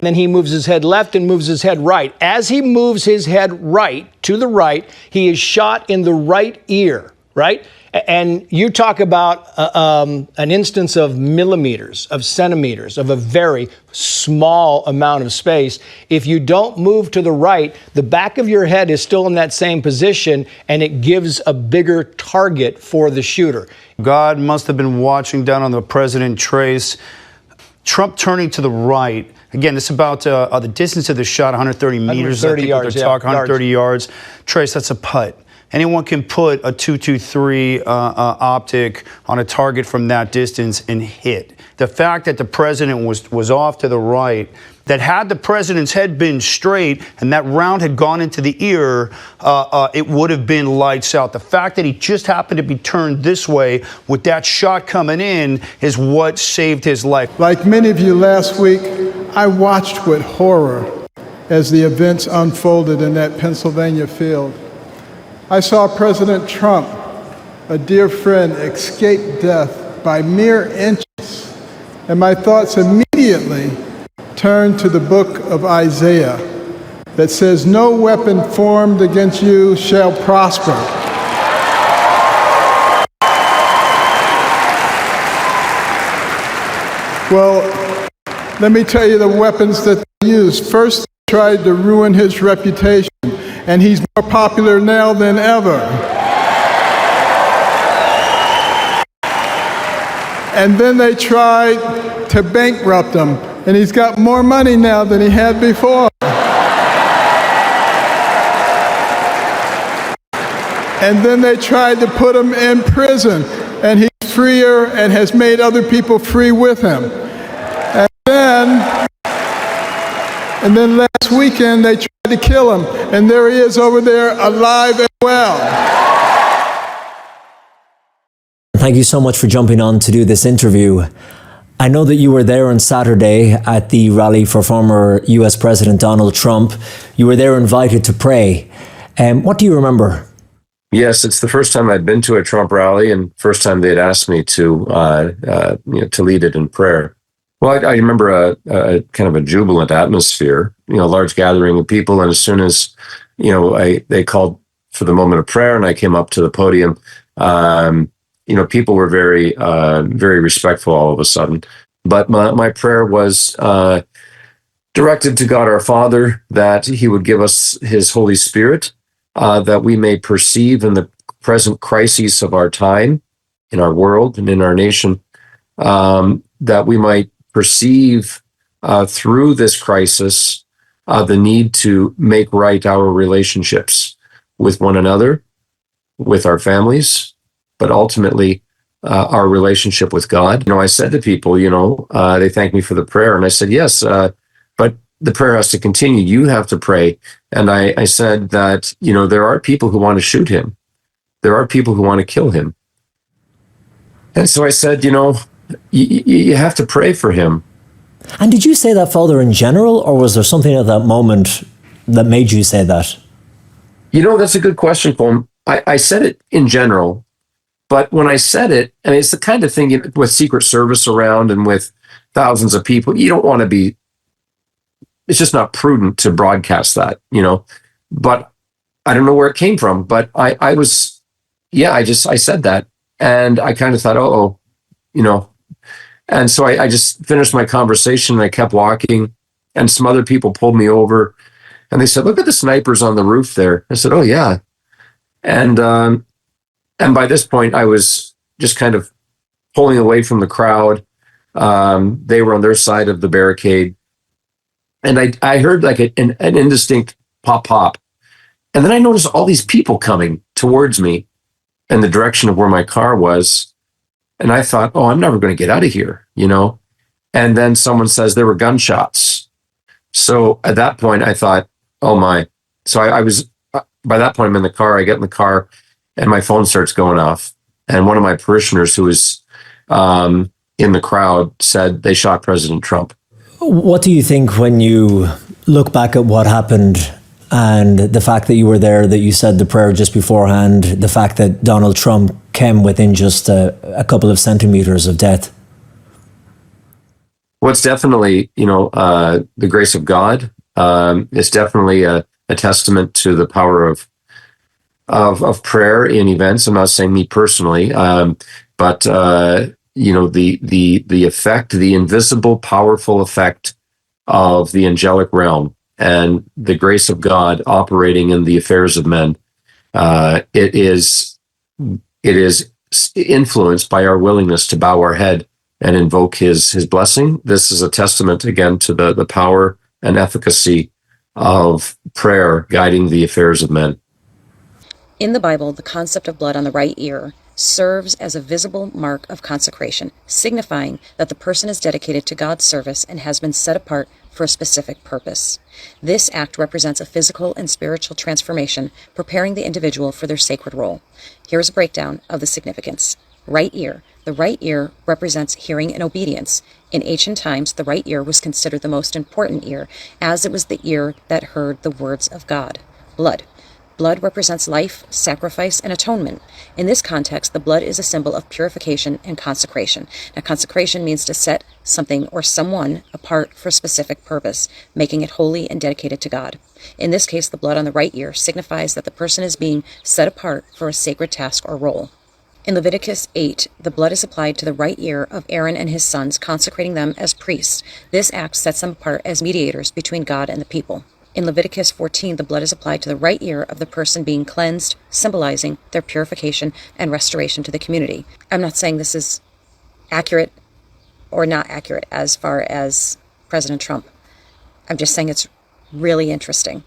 then he moves his head left and moves his head right. As he moves his head right, to the right, he is shot in the right ear, right? And you talk about an instance of millimeters, of centimeters, of a very small amount of space. If you don't move to the right, the back of your head is still in that same position, and it gives a bigger target for the shooter. God must have been watching down on the president trace. Trump turning to the right. Again, it's about the distance of the shot, 130 meters. 130 yards, they're talking 130 yards. Trace, that's a putt. Anyone can put a 223 optic on a target from that distance and hit. The fact that the president was off to the right, that had the president's head been straight and that round had gone into the ear, it would have been lights out. The fact that he just happened to be turned this way with that shot coming in is what saved his life. Like many of you last week, I watched with horror as the events unfolded in that Pennsylvania field. I saw President Trump, a dear friend, escape death by mere inches, and my thoughts immediately turned to the book of Isaiah that says, "No weapon formed against you shall prosper." Well, let me tell you the weapons that they used. First, they tried to ruin his reputation, and he's more popular now than ever. And then they tried to bankrupt him, and he's got more money now than he had before. And then they tried to put him in prison, and he's freer and has made other people free with him. And then last weekend they tried to kill him, and there he is over there alive and well. Thank you so much for jumping on to do this interview. I know that you were there on Saturday at the rally for former US President Donald Trump. You were there invited to pray. What do you remember? Yes, it's the first time I'd been to a Trump rally, and first time they'd asked me to lead it in prayer. Well, I remember a kind of a jubilant atmosphere, a large gathering of people. And as soon as, they called for the moment of prayer and I came up to the podium, people were very, very respectful all of a sudden. But my prayer was directed to God our Father, that he would give us his Holy Spirit, that we may perceive in the present crises of our time, in our world and in our nation, that we might perceive through this crisis the need to make right our relationships with one another, with our families, but ultimately our relationship with God. I said to people, they thanked me for the prayer, and I said, yes, but the prayer has to continue. You have to pray. And I said that, there are people who want to shoot him. There are people who want to kill him. And so I said, you have to pray for him. And did you say that, Father, in general, or was there something at that moment that made you say that? That's a good question, Paul. I said it in general, but when I said it, and it's the kind of thing with Secret Service around and with thousands of people, you don't want to be, it's just not prudent to broadcast that, but I don't know where it came from, but I said that, and I kind of thought, and so I just finished my conversation and I kept walking, and some other people pulled me over and they said, look at the snipers on the roof there. I said, oh yeah. And by this point I was just kind of pulling away from the crowd. They were on their side of the barricade, and I heard like an indistinct pop pop. And then I noticed all these people coming towards me in the direction of where my car was. And I thought, oh, I'm never going to get out of here, And then someone says there were gunshots. So at that point, I thought, oh my. So I was, by that point, I'm in the car. I get in the car and my phone starts going off. And one of my parishioners who was in the crowd said they shot President Trump. What do you think when you look back at what happened and the fact that you were there, that you said the prayer just beforehand, the fact that Donald Trump came within just a couple of centimeters of death? Well, it's definitely, the grace of God. It's definitely a testament to the power of prayer in events. I'm not saying me personally, but the effect, the invisible, powerful effect of the angelic realm and the grace of God operating in the affairs of men. It is influenced by our willingness to bow our head and invoke his blessing. This is a testament again to the power and efficacy of prayer guiding the affairs of men. In the Bible, the concept of blood on the right ear serves as a visible mark of consecration, signifying that the person is dedicated to God's service and has been set apart for a specific purpose. This act represents a physical and spiritual transformation, preparing the individual for their sacred role. Here is a breakdown of the significance. Right ear. The right ear represents hearing and obedience. In ancient times, the right ear was considered the most important ear, as it was the ear that heard the words of God. Blood. Blood represents life, sacrifice, and atonement. In this context, the blood is a symbol of purification and consecration. Now, consecration means to set something or someone apart for a specific purpose, making it holy and dedicated to God. In this case, the blood on the right ear signifies that the person is being set apart for a sacred task or role. In Leviticus 8, the blood is applied to the right ear of Aaron and his sons, consecrating them as priests. This act sets them apart as mediators between God and the people. In Leviticus 14, the blood is applied to the right ear of the person being cleansed, symbolizing their purification and restoration to the community. I'm not saying this is accurate or not accurate as far as President Trump. I'm just saying it's really interesting.